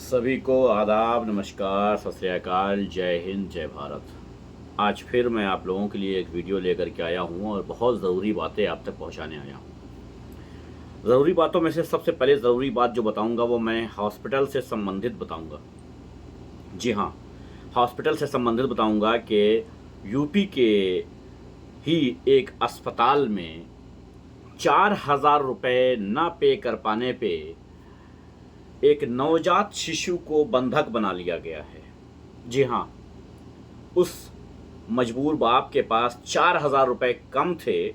सभी को आदाब, नमस्कार, सत श्री अकाल, जय हिंद, जय भारत। आज फिर मैं आप लोगों के लिए एक वीडियो लेकर के आया हूं और बहुत ज़रूरी बातें आप तक पहुंचाने आया हूं। ज़रूरी बातों में से सबसे पहले ज़रूरी बात जो बताऊंगा वो मैं हॉस्पिटल से संबंधित बताऊंगा। जी हाँ, हॉस्पिटल से संबंधित बताऊंगा कि यूपी के ही एक अस्पताल में 4,000 रुपये ना पे कर पाने पे एक नवजात शिशु को बंधक बना लिया गया है। जी हाँ, उस मजबूर बाप के पास 4,000 रुपये कम थे।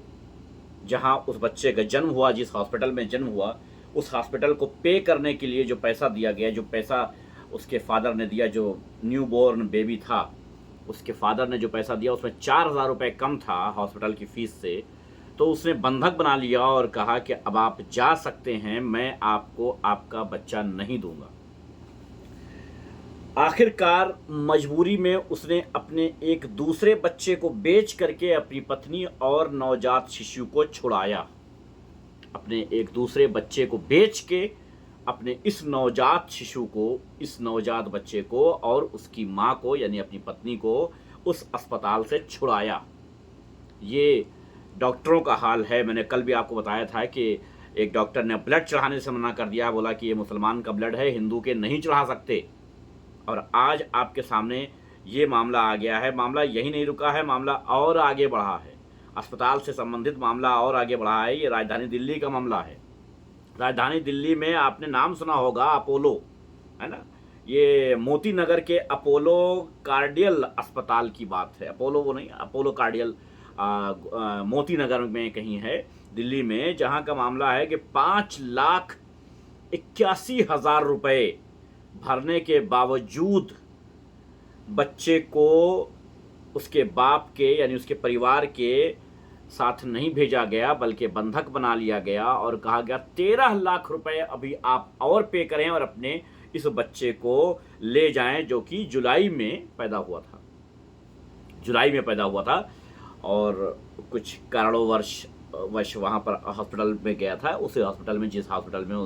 जहाँ उस बच्चे का जन्म हुआ, जिस हॉस्पिटल में जन्म हुआ, उस हॉस्पिटल को पे करने के लिए जो पैसा दिया गया, जो पैसा उसके फादर ने दिया, जो न्यू बॉर्न बेबी था उसके फादर ने जो पैसा दिया उसमें 4,000 रुपये कम था हॉस्पिटल की फ़ीस से। तो उसने बंधक बना लिया और कहा कि अब आप जा सकते हैं, मैं आपको आपका बच्चा नहीं दूंगा। आखिरकार मजबूरी में उसने अपने एक दूसरे बच्चे को बेच करके अपनी पत्नी और नवजात शिशु को छुड़ाया। अपने एक दूसरे बच्चे को बेच के अपने इस नवजात शिशु को, इस नवजात बच्चे को और उसकी माँ को यानी अपनी पत्नी को उस अस्पताल से छुड़ाया। ये डॉक्टरों का हाल है। मैंने कल भी आपको बताया था कि एक डॉक्टर ने ब्लड चढ़ाने से मना कर दिया, बोला कि ये मुसलमान का ब्लड है, हिंदू के नहीं चढ़ा सकते। और आज आपके सामने ये मामला आ गया है। मामला यही नहीं रुका है, मामला और आगे बढ़ा है। अस्पताल से संबंधित मामला और आगे बढ़ा है। ये राजधानी दिल्ली का मामला है। राजधानी दिल्ली में आपने नाम सुना होगा अपोलो, है ना। ये मोती नगर के अपोलो कार्डियल अस्पताल की बात है। अपोलो वो नहीं, अपोलो कार्डियल मोती नगर में कहीं है दिल्ली में, जहां का मामला है कि 5,81,000 रुपये भरने के बावजूद बच्चे को उसके बाप के यानी उसके परिवार के साथ नहीं भेजा गया, बल्कि बंधक बना लिया गया और कहा गया 13 लाख रुपए अभी आप और पे करें और अपने इस बच्चे को ले जाएं, जो कि जुलाई में पैदा हुआ था। जुलाई में पैदा हुआ था और कुछ कारणोंवश वहाँ पर हॉस्पिटल में गया था। उसी हॉस्पिटल में, जिस हॉस्पिटल में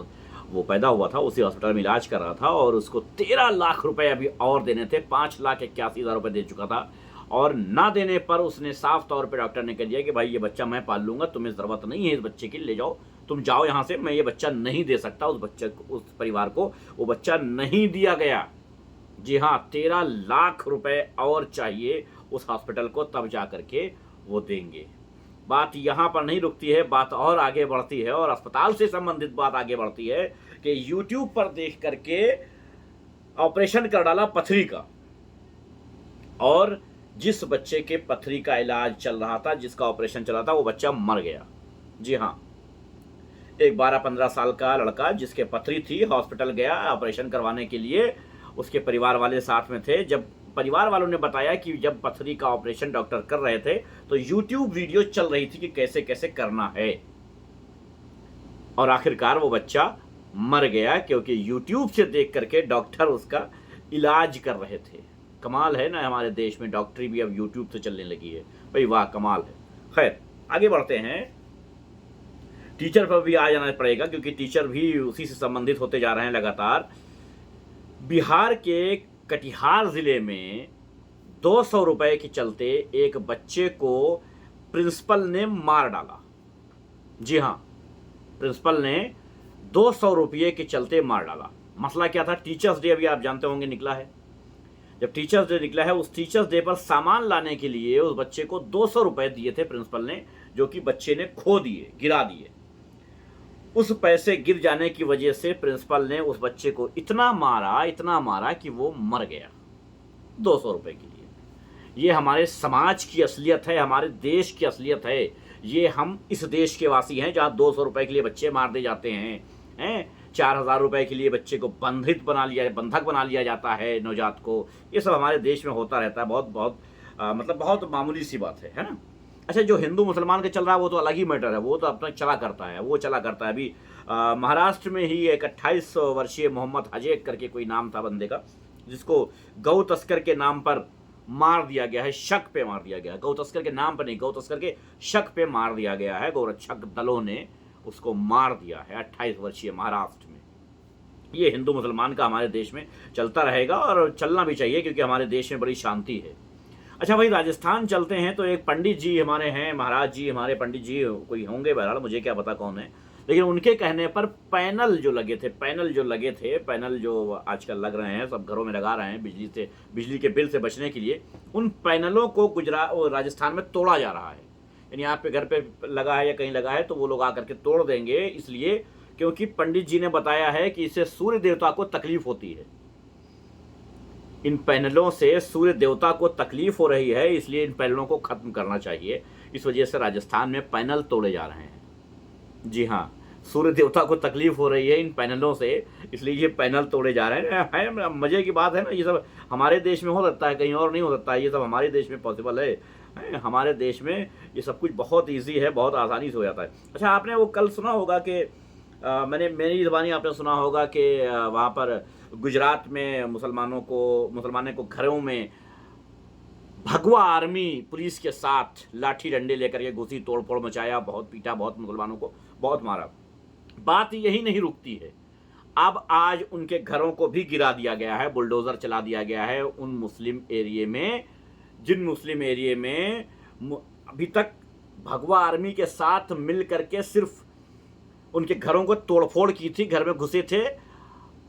वो पैदा हुआ था, उसी हॉस्पिटल में इलाज कर रहा था और उसको 13 लाख रुपए अभी और देने थे। 5,81,000 रुपये दे चुका था और ना देने पर उसने साफ तौर पे डॉक्टर ने कह दिया कि भाई ये बच्चा मैं पाल लूंगा, तुम्हें ज़रूरत नहीं है इस बच्चे की, ले जाओ, तुम जाओ यहाँ से, मैं ये बच्चा नहीं दे सकता। उस बच्चे को, उस परिवार को वो बच्चा नहीं दिया गया। जी हाँ, 13 लाख रुपए और चाहिए उस हॉस्पिटल को, तब जा करके वो देंगे। बात यहाँ पर नहीं रुकती है, बात और आगे बढ़ती है और अस्पताल से संबंधित बात आगे बढ़ती है कि यूट्यूब पर देख करके ऑपरेशन कर डाला पथरी का, और जिस बच्चे के पथरी का इलाज चल रहा था, जिसका ऑपरेशन चला था, वो बच्चा मर गया। जी हाँ, एक 12-15 साल का लड़का जिसके पथरी थी, हॉस्पिटल गया ऑपरेशन करवाने के लिए। उसके परिवार वाले साथ में थे। जब परिवार वालों ने बताया कि जब पथरी का ऑपरेशन डॉक्टर कर रहे थे तो यूट्यूब वीडियो चल रही थी कि कैसे कैसे करना है, और आखिरकार वो बच्चा मर गया क्योंकि यूट्यूब से देख करके डॉक्टर उसका इलाज कर रहे थे। कमाल है ना, हमारे देश में डॉक्टरी भी अब यूट्यूब से चलने लगी है। भाई वाह, कमाल है। खैर, आगे बढ़ते हैं। टीचर पर भी आ जाना पड़ेगा क्योंकि टीचर भी उसी से संबंधित होते जा रहे हैं लगातार। बिहार के कटिहार जिले में 200 रुपए के चलते एक बच्चे को प्रिंसिपल ने मार डाला। जी हाँ, प्रिंसिपल ने 200 रुपये के चलते मार डाला। मसला क्या था? टीचर्स डे अभी आप जानते होंगे निकला है। जब टीचर्स डे निकला है, उस टीचर्स डे पर सामान लाने के लिए उस बच्चे को 200 रुपये दिए थे प्रिंसिपल ने, जो कि बच्चे ने खो दिए, गिरा दिए। उस पैसे गिर जाने की वजह से प्रिंसिपल ने उस बच्चे को इतना मारा कि वो मर गया 200 रुपये के लिए। ये हमारे समाज की असलियत है, हमारे देश की असलियत है। ये हम इस देश के वासी हैं जहाँ 200 रुपये के लिए बच्चे मार दे जाते हैं 4,000 रुपये के लिए बच्चे को बंधक बना लिया जाता है, नवजात को। ये सब हमारे देश में होता रहता है। बहुत मतलब बहुत मामूली सी बात है ना। अच्छा, जो हिंदू मुसलमान का चल रहा है वो तो अलग ही मैटर है, वो तो अपना चला करता है, वो चला करता है। अभी महाराष्ट्र में ही एक 28 वर्षीय मोहम्मद हजेक करके कोई नाम था बंदे का, जिसको गौ तस्कर के नाम पर मार दिया गया है, शक पे मार दिया गया है। गौ तस्कर के नाम पर नहीं, गौ तस्कर के शक पे मार दिया गया है। गौरक्षक दलों ने उसको मार दिया है, 28 वर्षीय महाराष्ट्र में। ये हिंदू मुसलमान का हमारे देश में चलता रहेगा और चलना भी चाहिए, क्योंकि हमारे देश में बड़ी शांति है। अच्छा भाई, राजस्थान चलते हैं तो एक पंडित जी हमारे हैं, महाराज जी हमारे, पंडित जी कोई होंगे, बहरहाल मुझे क्या पता कौन है, लेकिन उनके कहने पर पैनल जो लगे थे, पैनल जो आजकल लग रहे हैं, सब घरों में लगा रहे हैं बिजली के बिल से बचने के लिए, उन पैनलों को राजस्थान में तोड़ा जा रहा है। यानी आपके घर पे लगा है या कहीं लगा है तो वो लोग आकर के तोड़ देंगे, इसलिए क्योंकि पंडित जी ने बताया है कि इससे सूर्य देवता को तकलीफ होती है। इन पैनलों से सूर्य देवता को तकलीफ हो रही है, इसलिए इन पैनलों को खत्म करना चाहिए। इस वजह से राजस्थान में पैनल तोड़े जा रहे हैं। जी हाँ, सूर्य देवता को तकलीफ हो रही है इन पैनलों से, इसलिए ये पैनल तोड़े जा रहे हैं। मजे की बात है ना, ये सब हमारे देश में हो सकता है, कहीं और नहीं हो सकता है, ये सब हमारे देश में पॉसिबल है। हमारे देश में ये सब कुछ बहुत ईजी है, बहुत आसानी से हो जाता है। अच्छा, आपने वो कल सुना होगा कि मेरी ज़बानी आपने सुना होगा कि वहाँ पर गुजरात में मुसलमानों को घरों में भगवा आर्मी पुलिस के साथ लाठी डंडे लेकर के घुसी, तोड़ फोड़ मचाया, बहुत पीटा, बहुत मुसलमानों को बहुत मारा। बात यही नहीं रुकती है, अब आज उनके घरों को भी गिरा दिया गया है, बुलडोज़र चला दिया गया है उन मुस्लिम एरिए में, जिन मुस्लिम एरिए में अभी तक भगवा आर्मी के साथ मिल करके सिर्फ उनके घरों को तोड़फोड़ की थी, घर में घुसे थे,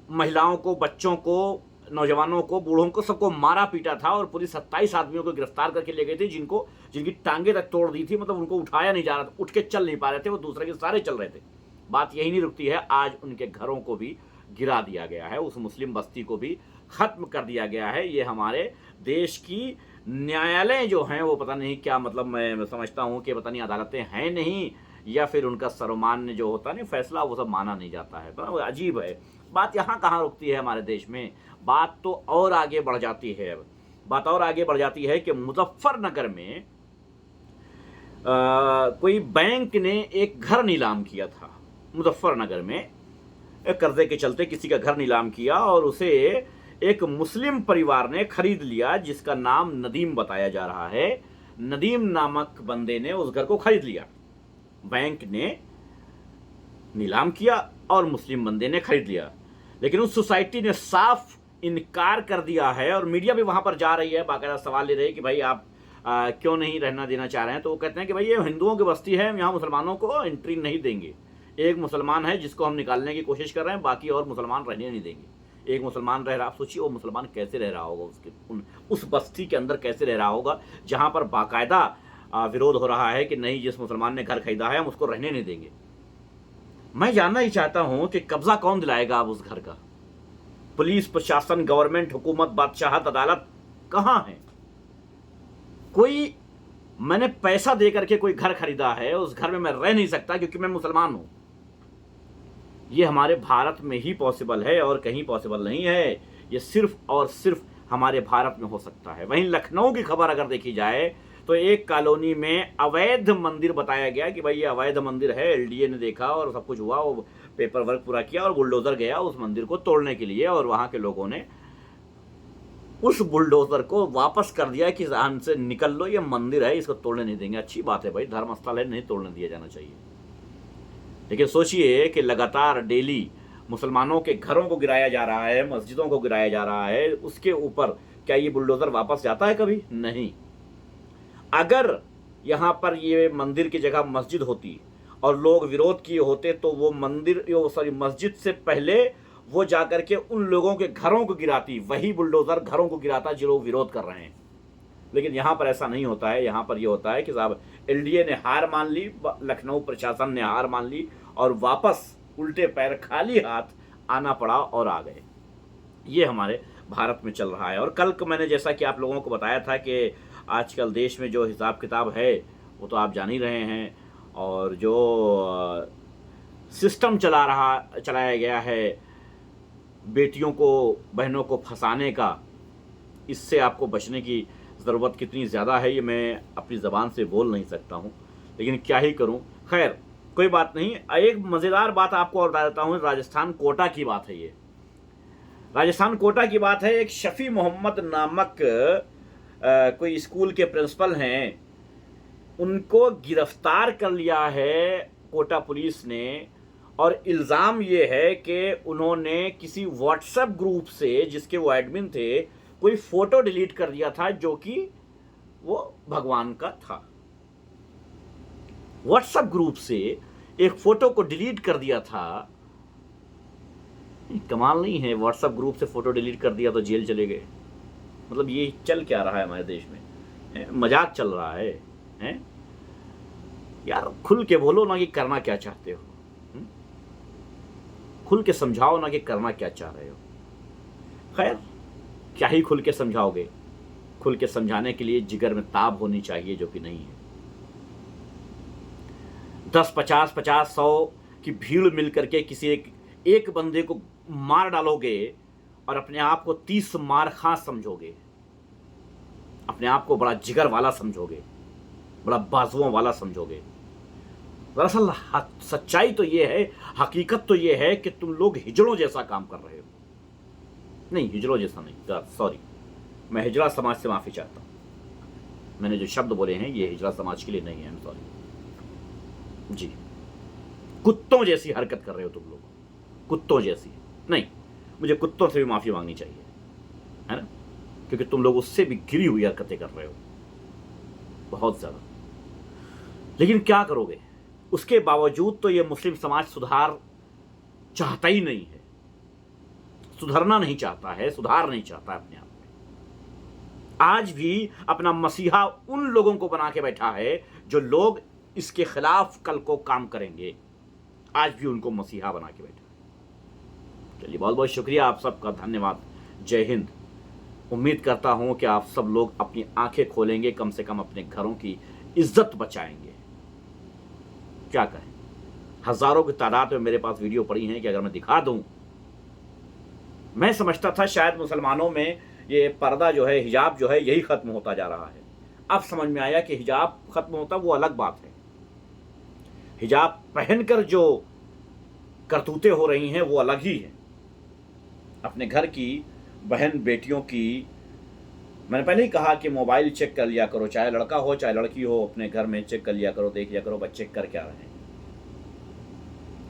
महिलाओं को, बच्चों को, नौजवानों को, बूढ़ों को, सबको मारा पीटा था, और पुलिस 27 आदमियों को गिरफ्तार करके ले गई थी, जिनकी टांगे तक तोड़ दी थी, मतलब उनको उठाया नहीं जा रहा था, उठ के चल नहीं पा रहे थे, वो दूसरे के सारे चल रहे थे। बात यही नहीं रुकती है, आज उनके घरों को भी गिरा दिया गया है, उस मुस्लिम बस्ती को भी खत्म कर दिया गया है। ये हमारे देश की न्यायालय जो हैं वो पता नहीं क्या, मतलब मैं समझता हूँ कि पता नहीं अदालतें हैं नहीं, या फिर उनका सर्वमान्य जो होता है ना फैसला, वो सब माना नहीं जाता है। तो अजीब है। बात यहाँ कहाँ रुकती है हमारे देश में, बात तो और आगे बढ़ जाती है। बात और आगे बढ़ जाती है कि मुजफ्फरनगर में कोई बैंक ने एक घर नीलाम किया था। मुजफ्फरनगर में एक कर्जे के चलते किसी का घर नीलाम किया, और उसे एक मुस्लिम परिवार ने खरीद लिया, जिसका नाम नदीम बताया जा रहा है। नदीम नामक बंदे ने उस घर को खरीद लिया, बैंक ने नीलाम किया और मुस्लिम बंदे ने खरीद लिया, लेकिन उस सोसाइटी ने साफ इनकार कर दिया है, और मीडिया भी वहां पर जा रही है, बाकायदा सवाल ले रही है कि भाई आप क्यों नहीं रहना देना चाह रहे हैं। तो वो कहते हैं कि भाई ये हिंदुओं की बस्ती है, हम यहाँ मुसलमानों को एंट्री नहीं देंगे। एक मुसलमान है जिसको हम निकालने की कोशिश कर रहे हैं, बाकी और मुसलमान रहने नहीं देंगे। एक मुसलमान रह रहा, आप सोचिए वो मुसलमान कैसे रह रहा होगा, उस बस्ती के अंदर कैसे रह रहा होगा, जहाँ पर बाकायदा विरोध हो रहा है कि नहीं, जिस मुसलमान ने घर खरीदा है हम उसको रहने नहीं देंगे। मैं जानना ही चाहता हूं कि कब्जा कौन दिलाएगा अब उस घर का? पुलिस प्रशासन, गवर्नमेंट, हुकूमत, बादशाहत, अदालत कहां है? मैंने पैसा दे करके कोई घर खरीदा है, उस घर में मैं रह नहीं सकता क्योंकि मैं मुसलमान हूं। ये हमारे भारत में ही पॉसिबल है और कहीं पॉसिबल नहीं है। ये सिर्फ और सिर्फ हमारे भारत में हो सकता है। वहीं लखनऊ की खबर अगर देखी जाए तो एक कॉलोनी में अवैध मंदिर बताया गया कि भाई ये अवैध मंदिर है। एलडीए ने देखा और सब कुछ हुआ, वो पेपर वर्क पूरा किया और बुलडोजर गया उस मंदिर को तोड़ने के लिए, और वहां के लोगों ने उस बुलडोजर को वापस कर दिया कि यहाँ से निकल लो, ये मंदिर है, इसको तोड़ने नहीं देंगे। अच्छी बात है भाई, धर्म स्थल है, नहीं तोड़ने दिया जाना चाहिए। लेकिन सोचिए कि लगातार डेली मुसलमानों के घरों को गिराया जा रहा है, मस्जिदों को गिराया जा रहा है, उसके ऊपर क्या ये बुलडोजर वापस जाता है कभी? नहीं। अगर यहाँ पर ये मंदिर की जगह मस्जिद होती और लोग विरोध किए होते तो वो मस्जिद से पहले वो जाकर के उन लोगों के घरों को गिराती, वही बुलडोजर घरों को गिराता जो लोग विरोध कर रहे हैं। लेकिन यहाँ पर ऐसा नहीं होता है। यहाँ पर ये होता है कि साहब एलडीए ने हार मान ली, लखनऊ प्रशासन ने हार मान ली और वापस उल्टे पैर खाली हाथ आना पड़ा और आ गए। ये हमारे भारत में चल रहा है। और कल मैंने जैसा कि आप लोगों को बताया था कि आजकल देश में जो हिसाब किताब है वो तो आप जान ही रहे हैं, और जो सिस्टम चलाया गया है बेटियों को, बहनों को फंसाने का, इससे आपको बचने की ज़रूरत कितनी ज़्यादा है ये मैं अपनी ज़बान से बोल नहीं सकता हूँ, लेकिन क्या ही करूँ। खैर कोई बात नहीं। एक मज़ेदार बात आपको और बता देता हूँ। राजस्थान कोटा की बात है ये, राजस्थान कोटा की बात है। एक शफी मोहम्मद नामक कोई स्कूल के प्रिंसिपल हैं, उनको गिरफ्तार कर लिया है कोटा पुलिस ने, और इल्ज़ाम ये है कि उन्होंने किसी व्हाट्सएप ग्रुप से, जिसके वो एडमिन थे, कोई फ़ोटो डिलीट कर दिया था जो कि वो भगवान का था। व्हाट्सएप ग्रुप से एक फ़ोटो को डिलीट कर दिया था। कमाल नहीं है, व्हाट्सएप ग्रुप से फ़ोटो डिलीट कर दिया तो जेल चले गए। मतलब ये चल क्या रहा है हमारे देश में? मजाक चल रहा है, हैं? यार खुल के बोलो ना कि करना क्या चाहते हो। खुल के समझाओ ना कि करना क्या चाह रहे हो। खैर, क्या ही खुल के समझाओगे? खुल के समझाने के लिए जिगर में ताब होनी चाहिए, जो कि नहीं है। 10, 50, 50, 100 की भीड़ मिल करके किसी एक बंदे को मार डालोगे और अपने आप को 30 मार खां समझोगे, अपने आप को बड़ा जिगर वाला समझोगे, बड़ा बाजुओं वाला समझोगे। दरअसल सच्चाई तो ये है, हकीकत तो ये है कि तुम लोग हिजड़ों जैसा काम कर रहे हो। नहीं, हिजड़ों जैसा नहीं, सॉरी, मैं हिजड़ा समाज से माफ़ी चाहता हूँ। मैंने जो शब्द बोले हैं ये हिजड़ा समाज के लिए नहीं है, सॉरी जी। कुत्तों जैसी हरकत कर रहे हो तुम लोग, कुत्तों जैसी। नहीं, मुझे कुत्तों से भी माफ़ी मांगनी चाहिए, है ना, क्योंकि तुम लोग उससे भी गिरी हुई हरकतें कर रहे हो, बहुत ज़्यादा। लेकिन क्या करोगे? उसके बावजूद तो ये मुस्लिम समाज सुधार चाहता ही नहीं है, सुधरना नहीं चाहता है, सुधार नहीं चाहता है अपने आप में। आज भी अपना मसीहा उन लोगों को बना के बैठा है जो लोग इसके खिलाफ कल को काम करेंगे, आज भी उनको मसीहा बना के बैठा है। चलिए, बहुत बहुत शुक्रिया आप सबका, धन्यवाद, जय हिंद। उम्मीद करता हूं कि आप सब लोग अपनी आंखें खोलेंगे, कम से कम अपने घरों की इज्जत बचाएंगे। क्या कहें, हजारों की तादाद में मेरे पास वीडियो पड़ी हैं कि अगर मैं दिखा दूं। मैं समझता था शायद मुसलमानों में ये पर्दा जो है, हिजाब जो है, यही खत्म होता जा रहा है। अब समझ में आया कि हिजाब खत्म होता वो अलग बात है, हिजाब पहनकर जो करतूतें हो रही हैं वो अलग ही है। अपने घर की बहन बेटियों की, मैंने पहले ही कहा कि मोबाइल चेक कर लिया करो, चाहे लड़का हो चाहे लड़की हो, अपने घर में चेक कर लिया करो, देख लिया करो बच्चे कर क्या रहे हैं।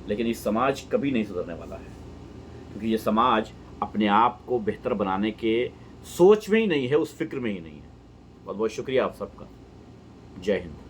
लेकिन ये समाज कभी नहीं सुधरने वाला है, क्योंकि ये समाज अपने आप को बेहतर बनाने के सोच में ही नहीं है, उस फिक्र में ही नहीं है। बहुत बहुत शुक्रिया आप सबका, जय हिंद।